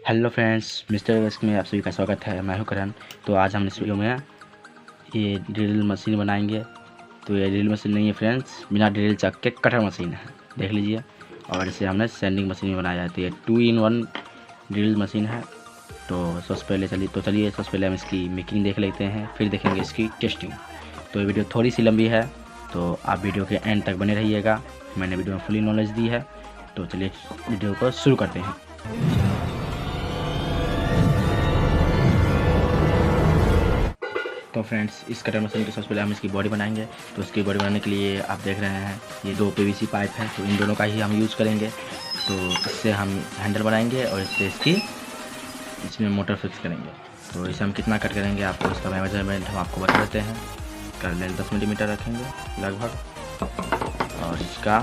Hello friends, mister वेस्क में आप सभी का स्वागत है। मैं हूं करण। तो आज हम इस वीडियो में ये ड्रिल मशीन बनाएंगे। तो ये ड्रिल मशीन नहीं है फ्रेंड्स, बिना ड्रिल चक के कटर मशीन है, देख लीजिए। और इसे हमने सैंडिंग मशीन में बनाया है। तो ये 2-in-1 ड्रिल मशीन है। तो सबसे पहले सबसे पहले हम इसकी मेकिंग देख लेते हैं, फिर देखेंगे इसकी टेस्टिंग। तो ये वीडियो थोड़ी सी लंबी है, तो आप वीडियो के एंड तक बने रहिएगा। मैंने वीडियो में फुली नॉलेज दी है। तो चलिए वीडियो को शुरू करते हैं। तो फ्रेंड्स, इस कटर मशीन के सबसे पहले हम इसकी बॉडी बनाएंगे। तो इसकी बॉडी बनाने के लिए आप देख रहे हैं ये 2 PVC पाइप हैं। तो इन दोनों का ही हम यूज़ करेंगे। तो इससे हम हैंडल बनाएंगे और इससे इसमें मोटर फिक्स करेंगे। तो इसे हम कितना कट करेंगे, आपको इसका मेजरमेंट हम आपको बता देते हैं। इसका लेंथ 10 मिलीमीटर रखेंगे लगभग, और इसका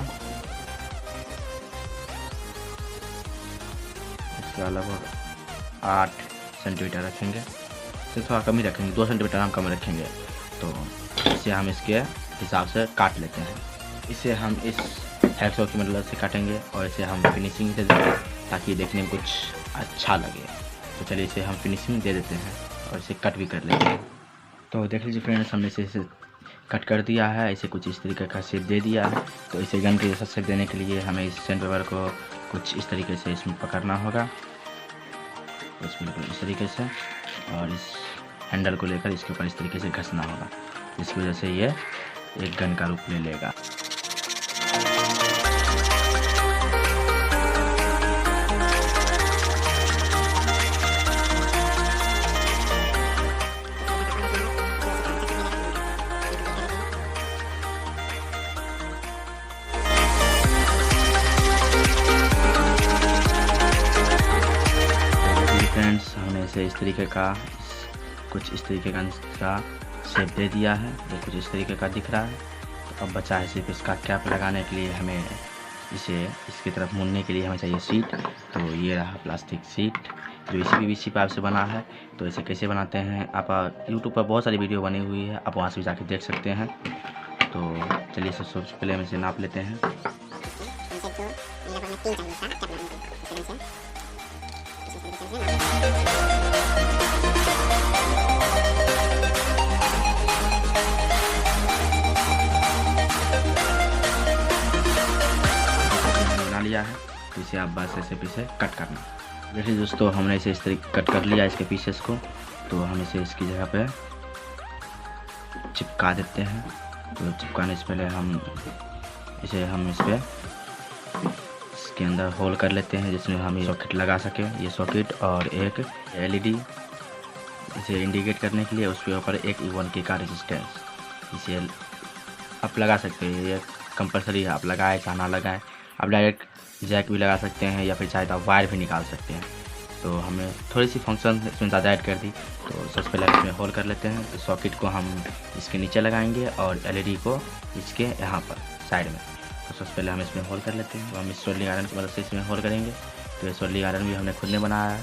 लगभग 8 सेंटीमीटर रखेंगे। से थोड़ा कम ही रखेंगे, 2 सेंटीमीटर हम कम रखेंगे। तो इसे हम इसके हिसाब से काट लेते हैं। इसे हम इस हैक्सॉ की मदद से काटेंगे और इसे हम फिनिशिंग दे देंगे ताकि देखने में कुछ अच्छा लगे। तो चलिए इसे हम फिनिशिंग दे देते हैं और इसे कट भी कर लेते हैं। तो देख लीजिए फ्रेंड्स, हमने इसे कट कर दिया है। इसे कुछ इस तरीके का शेप दे दिया है। तो इसे गन के जैसा शेप देने के लिए हमें इस सैंड पेपर को कुछ इस तरीके से इसमें पकड़ना होगा, इस तरीके से, और इस हैंडल को लेकर इसके ऊपर इस तरीके से घसना होगा, जिसकी वजह से ये एक गन का रूप ले लेगा। फ्रेंड्स, हमने इसे इस तरीके का कुछ इस तरीके का शेप दे दिया है। ये कुछ इस तरीके का दिख रहा है। तो अब बचा है सिर्फ इसका कैप लगाने के लिए। हमें इसे इसकी तरफ मुड़ने के लिए हमें चाहिए सीट। तो ये रहा प्लास्टिक सीट जो इसी PVC पाइप से बना है। तो इसे कैसे बनाते हैं, आप यूट्यूब पर बहुत सारी वीडियो बनी हुई है, आप वहाँ से भी जाकर देख सकते हैं। तो चलिए सबसे पहले हम इसे नाप लेते हैं। लिया है। तो इसे आप बस ऐसे पीसे कट करना। देखिए दोस्तों, हमने इसे इस तरीके कट कर लिया इसके पीसेस को। तो हम इसे इसकी जगह पे चिपका देते हैं। तो चिपकाने से पहले हम इसे इसके अंदर होल कर लेते हैं, जिसमें हम सॉकेट लगा सके। ये सॉकेट और एक LED इसे इंडिकेट करने के लिए, उसके ऊपर एक E1K का रेजिस्टेंस इसे आप लगा सकते हैं। ये कंपलसरी है, आप लगाए चाहे ना लगाएं। आप डायरेक्ट जैक भी लगा सकते हैं या फिर चाहे तो आप वायर भी निकाल सकते हैं। तो हमें थोड़ी सी फंक्शन इसमें ज़्यादा ऐड कर दी। तो सबसे पहले इसमें होल कर लेते हैं। तो सॉकेट को हम इसके नीचे लगाएंगे और LED को इसके यहाँ पर साइड में। तो सबसे पहले हम इसमें होल कर लेते हैं। तो हम इस सोल्डिंग आयरन की मदद से इसमें होल करेंगे। तो ये सोल्डिंग आयरन भी हमने खुद ने बनाया है।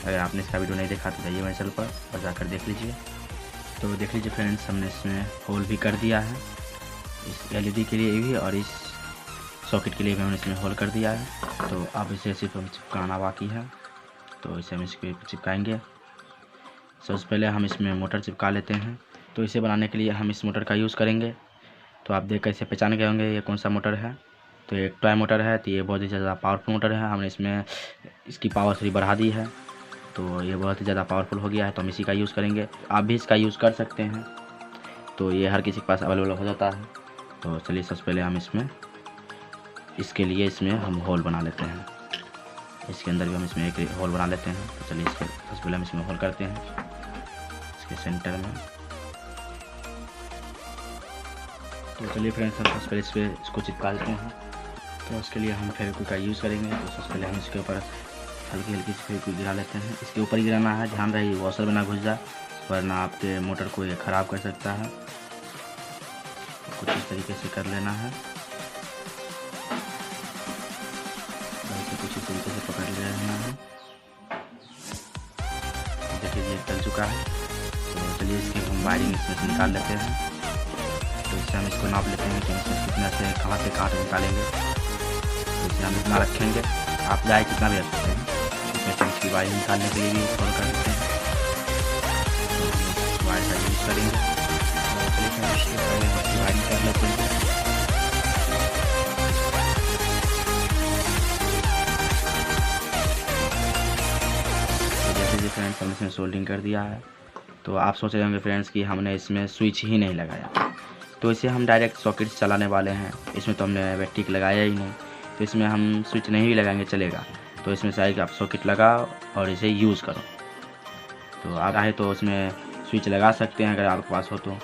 अगर आपने इसका वीडियो नहीं देखा तो जाइए मेरे चैनल पर और जाकर देख लीजिए। तो देख लीजिए फ्रेंड्स, हमने इसमें होल भी कर दिया है, इस LED के लिए भी और इस सॉकेट के लिए भी हमने इसमें होल कर दिया है। तो अब इसे सिर्फ हम चिपकाना बाकी है। तो इसे हम इसके चिपकाएंगे। सबसे पहले हम इसमें मोटर चिपका लेते हैं। तो इसे बनाने के लिए हम इस मोटर का यूज़ करेंगे। तो आप देख कर इसे पहचान गए होंगे ये कौन सा मोटर है। तो ये एक टॉय मोटर है। तो ये बहुत ही ज़्यादा पावरफुल मोटर है। हमने इसमें इसकी पावर थोड़ी बढ़ा दी है। तो ये बहुत ही ज़्यादा पावरफुल हो गया है। तो हम इसी का यूज़ करेंगे। आप भी इसका यूज़ कर सकते हैं। तो ये हर किसी के पास अवेलेबल हो जाता है। तो चलिए सबसे पहले हम इसके लिए हम होल बना लेते हैं। इसके अंदर भी हम इसमें एक होल बना लेते हैं। तो चलिए इसके सबसे पहले हम इसमें होल करते हैं इसके सेंटर में। तो चलिए फ्रेंड्स, हम सबसे पहले इसको चिपका लेते हैं। तो उसके लिए हम फेविक्विक का यूज़ करेंगे। तो सबसे पहले हम इसके ऊपर हल्की सी फेविक्विक गिरा लेते हैं। इसके ऊपर ही गिराना है, ध्यान रहे वॉशर में ना घुस जाए, वरना आपके मोटर को ये ख़राब कर सकता है। कुछ इस तरीके से कर लेना है। कुछ इस तरीके से पकड़ लेना है। देखिए ये चल चुका है। तो चलिए इसकी हम वायरिंग इसमें से निकाल लेते हैं। तो इससे हम इसको नाप लेते हैं कि इसमें कितना से कहाँ से काट निकालेंगे। तो इसे हम इतना रखेंगे, आप चाहे कितना भी रख सकते हैं। इसमें 5 की वायर निकालने के लिए भी कॉल कर सकते हैं, तो वायर का यूज़ करेंगे। तो चलिए फ्रेंड्स, इसके पहले हम इसकी वायरिंग कर लेते हैं। तो जैसे फ्रेंड्स हमने इसमें सोल्डिंग कर दिया है। तो आप सोच रहे होंगे फ्रेंड्स कि हमने इसमें स्विच ही नहीं लगाया, तो इसे हम डायरेक्ट सॉकेट चलाने वाले हैं। इसमें तो हमने बैटरी लगाया ही नहीं, तो इसमें हम स्विच नहीं भी लगाएंगे चलेगा। तो इसमें चाहिए कि आप सॉकेट लगाओ और इसे यूज़ करो। तो आप चाहे तो उसमें स्विच लगा सकते हैं अगर आपके पास हो तो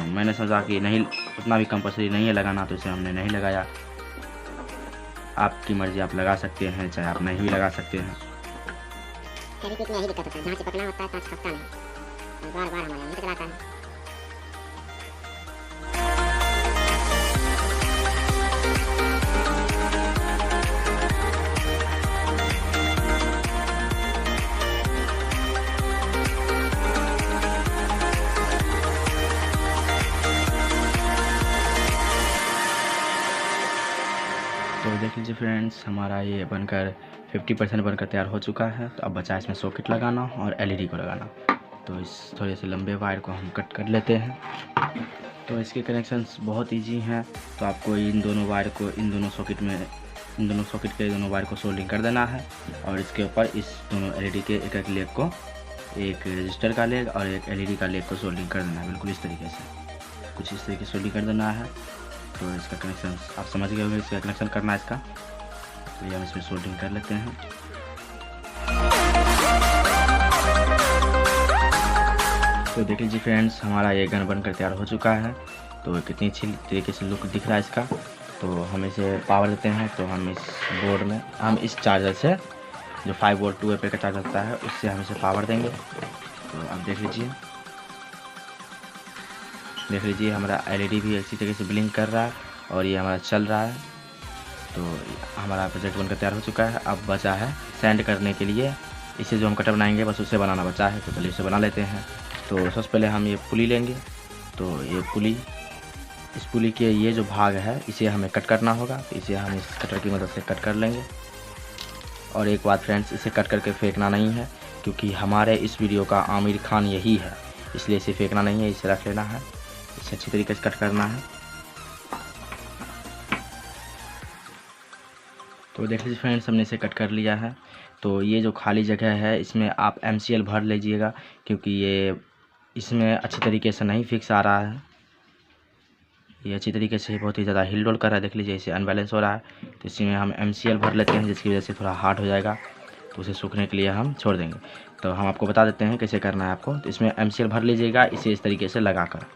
मैंने सोचा कि नहीं, उतना भी कंपल्सरी नहीं है लगाना, तो इसे हमने नहीं लगाया। आपकी मर्ज़ी, आप लगा सकते हैं चाहे आप नहीं भी लगा सकते हैं। फेविक्विक में यही दिक्कत होता है, जहाँ चिपकना होता है तहाँ चिपकता नहीं, बार बार हमारा नहीं चलाता है। तो देख लीजिए फ्रेंड्स, हमारा ये बनकर 50% बनकर तैयार हो चुका है। तो अब बचा इसमें सॉकेट लगाना और एलईडी को लगाना। तो इस थोड़े से लंबे वायर को हम कट कर लेते हैं। तो इसके कनेक्शंस बहुत इजी हैं। तो आपको इन दोनों वायर को इन दोनों सॉकेट के दोनों वायर को सोल्डिंग कर देना है, और इसके ऊपर इस दोनों एलईडी के एक लेग को, एक रजिस्टर का लेग और एक एलईडी का लेग को सोल्डिंग कर देना है। बिल्कुल इस तरीके से, कुछ इस तरीके से सोल्डिंग कर देना है। तो इसका कनेक्शन आप समझ गए होंगे, इसका कनेक्शन करना है इसका। तो ये हम इसमें सोल्डिंग कर लेते हैं। तो देख लीजिए फ्रेंड्स, हमारा ये गन बनकर तैयार हो चुका है। तो कितनी अच्छी तरीके से लुक दिख रहा है इसका। तो हम इसे पावर देते हैं। तो हम इस बोर्ड में, हम इस चार्जर से, जो 5 वोल्ट 2 एम्पीयर का चार्जर होता है, उससे हम इसे पावर देंगे। तो आप देख लीजिए हमारा एलईडी भी अच्छी तरीके से ब्लिंक कर रहा है और ये हमारा चल रहा है। तो हमारा प्रोजेक्ट बनकर तैयार हो चुका है। अब बचा है सेंड करने के लिए, इसे जो हम कटर बनाएंगे बस उसे बनाना बचा है। तो चलिए उसे बना लेते हैं। तो सबसे पहले हम ये पुली लेंगे। तो ये पुली, इस पुली के ये जो भाग है इसे हमें कट करना होगा। तो इसे हम इस कटर की मदद से कट कर लेंगे। और एक बात फ्रेंड्स, इसे कट करके फेंकना नहीं है, क्योंकि हमारे इस वीडियो का आमिर खान यही है, इसलिए इसे फेंकना नहीं है, इसे रख लेना है। इसे अच्छी तरीके से कट करना है। तो देख लीजिए फ्रेंड्स, हमने इसे कट कर लिया है। तो ये जो खाली जगह है इसमें आप MCL भर लीजिएगा, क्योंकि ये इसमें अच्छी तरीके से नहीं फिक्स आ रहा है। ये अच्छी तरीके से बहुत ही ज़्यादा हिल डोल कर रहा है। देख लीजिए इसे अनबैलेंस हो रहा है। तो इसमें हम MCL भर लेते हैं, जिसकी वजह से थोड़ा हार्ड हो जाएगा। तो उसे सूखने के लिए हम छोड़ देंगे। तो हम आपको बता देते हैं कैसे करना है आपको। तो इसमें MCL भर लीजिएगा, इसे इस तरीके से लगाकर,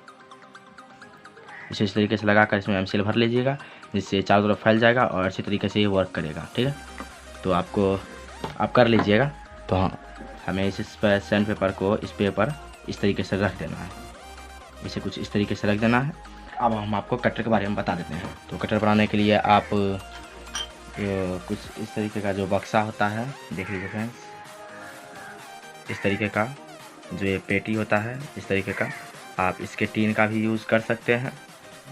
इस तरीके से लगाकर इसमें MCL भर लीजिएगा, जिससे चारों तरफ फैल जाएगा और अच्छी तरीके से ये वर्क करेगा। ठीक है, तो आप कर लीजिएगा। तो हाँ, हमें इस सैंड पेपर को इस पेपर इस तरीके से रख देना है, इसे कुछ इस तरीके से रख देना है। अब हम आपको कटर के बारे में बता देते हैं। तो कटर बनाने के लिए आप कुछ इस तरीके का जो बक्सा होता है, देख लीजिए फ्रेंड्स, इस तरीके का जो ये पेटी होता है, इस तरीके का आप इसके टीन का भी यूज़ कर सकते हैं।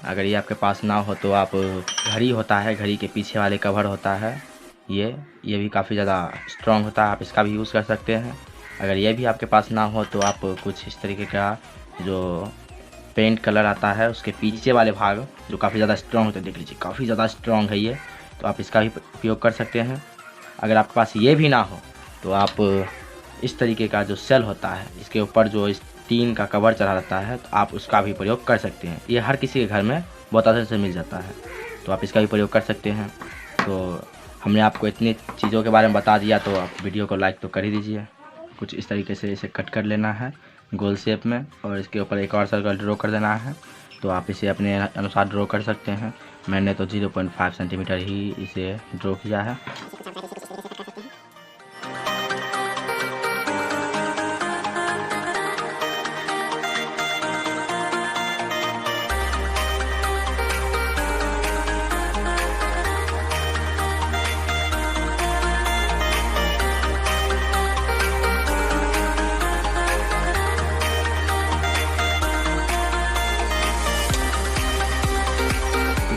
अगर ये आपके पास ना हो तो आप घड़ी होता है, घड़ी के पीछे वाले कवर होता है, ये भी काफ़ी ज़्यादा स्ट्रॉन्ग होता है, आप इसका भी यूज़ कर सकते हैं। अगर ये भी आपके पास ना हो तो आप कुछ इस तरीके का जो पेंट कलर आता है उसके पीछे वाले भाग जो काफ़ी ज़्यादा स्ट्रॉन्ग होते हैं, देख लीजिए काफ़ी ज़्यादा स्ट्रॉन्ग है ये, तो आप इसका भी उपयोग कर सकते हैं। अगर आपके पास ये भी ना हो तो आप इस तरीके का जो सेल होता है, इसके ऊपर जो इस टीन का कवर चढ़ा रहता है, तो आप उसका भी प्रयोग कर सकते हैं। ये हर किसी के घर में बहुत आसानी से मिल जाता है, तो आप इसका भी प्रयोग कर सकते हैं। तो हमने आपको इतनी चीज़ों के बारे में बता दिया, तो आप वीडियो को लाइक तो कर ही दीजिए। कुछ इस तरीके से इसे कट कर लेना है गोल शेप में, और इसके ऊपर एक और सर्कल ड्रॉ कर देना है। तो आप इसे अपने अनुसार ड्रॉ कर सकते हैं। मैंने तो 0.5 सेंटीमीटर ही इसे ड्रॉ किया है।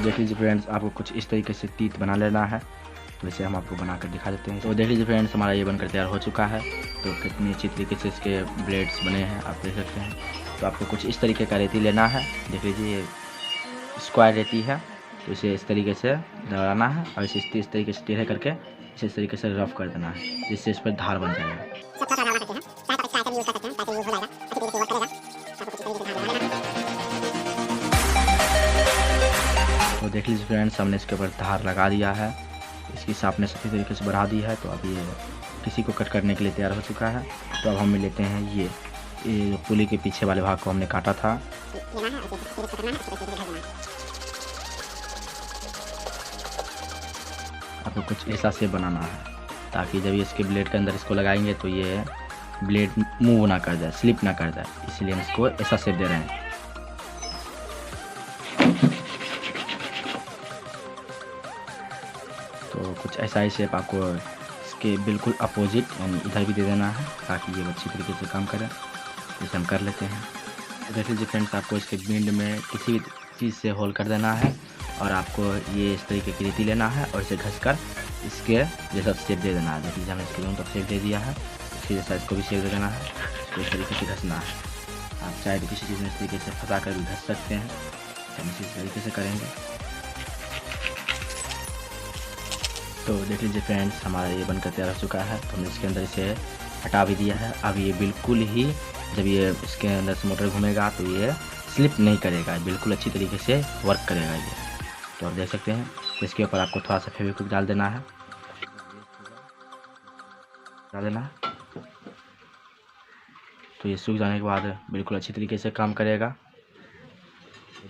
देख लीजिए फ्रेंड्स, आपको कुछ इस तरीके से तीत बना लेना है। तो इसे हम आपको बनाकर दिखा देते हैं। तो देख लीजिए फ्रेंड्स, हमारा ये बनकर तैयार हो चुका है। तो कितनी अच्छी तरीके से इसके ब्लेड्स बने हैं आप देख सकते हैं। तो आपको कुछ इस तरीके का रेती लेना है। देख लीजिए ये स्क्वायर रेती है, तो इसे इस तरीके से दबाना है और इसे इस तरीके से टेढ़े करके इसे इस तरीके से रफ कर देना है, जिससे इस पर धार बन जाएगा। तो देख लीजिए फ्रेंड्स, हमने इसके ऊपर धार लगा दिया है, इसकी शार्पनेस अच्छी तरीके से बढ़ा दी है। तो अब ये किसी को कट करने के लिए तैयार हो चुका है। तो अब हम लेते हैं ये पुली के पीछे वाले भाग को हमने काटा था। आपको कुछ ऐसा शेप बनाना है ताकि जब ये इसके ब्लेड के अंदर इसको लगाएंगे तो ये ब्लेड मूव ना कर जाए, स्लिप ना कर जाए, इसलिए हम इसको ऐसा शेप दे रहे हैं। तो कुछ ऐसा ही शेप आपको इसके बिल्कुल अपोजिट यानी इधर भी दे देना है ताकि ये अच्छी तरीके से काम करे। इसे हम कर लेते हैं। तो देख लीजिए फ्रेंड्स, आपको इसके बिंड में किसी भी चीज़ से होल कर देना है और आपको ये इस तरीके की रेती लेना है और इसे घसकर इसके जैसा शेप दे देना है। देख लीजिए हमने इसके दोनों तरफ शेप दे दिया है, इसके जैसा इसको भी शेप दे देना है। तो इस तरीके से घसना है। आप चाहे तो किसी चीज़ में इस तरीके से फंसा कर भी घस सकते हैं। हम इसी तरीके से करेंगे। तो देख लीजिए फ्रेंड्स, हमारा ये बनकर तैयार हो चुका है। तो हमने इसके अंदर इसे हटा भी दिया है। अब ये बिल्कुल ही जब ये इसके अंदर से मोटर घूमेगा तो ये स्लिप नहीं करेगा, बिल्कुल अच्छी तरीके से वर्क करेगा ये। तो आप देख सकते हैं। तो इसके ऊपर आपको थोड़ा सा फेविक्विक डाल देना है, तो ये सूख जाने के बाद बिल्कुल अच्छी तरीके से काम करेगा।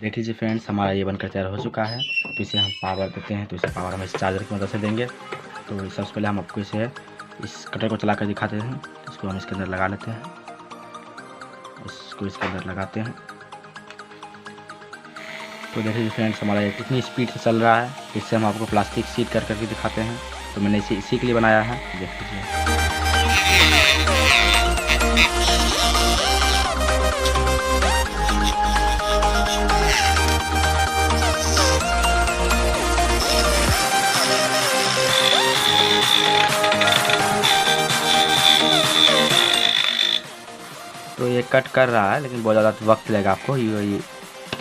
देख लीजिए फ्रेंड्स, हमारा ये बनकर तैयार हो चुका है। तो इसे हम पावर देते हैं। तो इसे पावर हम इस चार्जर की मदद से देंगे। तो सबसे पहले हम आपको इसे इस कटर को चला कर दिखाते हैं। तो इसको हम इसके अंदर लगा लेते हैं, इसको इसके अंदर लगाते हैं। तो देख लीजिए फ्रेंड्स, हमारा ये कितनी स्पीड से चल रहा है। इससे हम आपको प्लास्टिक शीट कर करके दिखाते हैं। तो मैंने इसे इसी के लिए बनाया है, देख लीजिए। तो ये कट कर रहा है लेकिन बहुत ज़्यादा वक्त लगेगा आपको, ये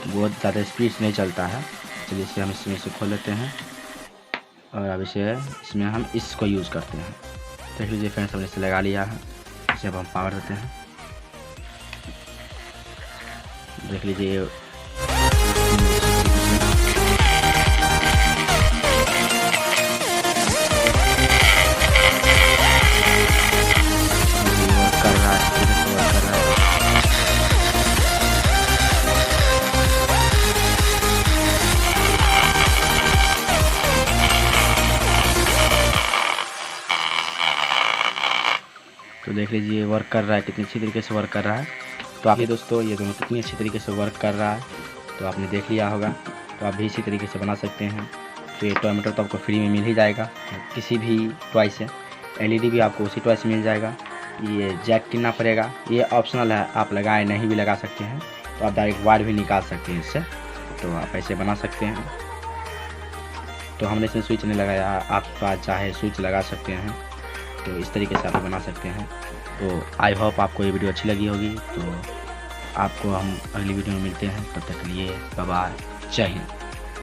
बहुत ज़्यादा स्पीड से नहीं चलता है। चलिए इसे हम इसमें से खोल लेते हैं और अब इसमें हम इसको यूज़ करते हैं। देख लीजिए फ्रेंड्स, हमने इसे लगा लिया है। इसे अब हम पावर देते हैं। देख लीजिए कर रहा है। तो देख लीजिए वर्क कर रहा है, कितनी अच्छी तरीके से वर्क कर रहा है। तो आप ये दोस्तों, ये दोनों कितनी अच्छी तरीके से वर्क कर रहा है, तो आपने देख लिया होगा। तो आप भी इसी तरीके से बना सकते हैं। तो ये टॉय मोटर तो आपको फ्री में मिल ही जाएगा किसी भी टॉय से। LED भी आपको उसी टॉय से मिल जाएगा। ये जैक कितना पड़ेगा, ये ऑप्शनल है, आप लगाए नहीं भी लगा सकते हैं। तो आप डायरेक्ट वायर भी निकाल सकते हैं इससे, तो आप ऐसे बना सकते हैं। तो हमने इसमें स्विच नहीं लगाया, आप चाहे स्विच लगा सकते हैं। तो इस तरीके से आप बना सकते हैं। तो आई होप आपको ये वीडियो अच्छी लगी होगी। तो आपको हम अगली वीडियो में मिलते हैं, तब तक के लिए बाय बाय, जय हिंद।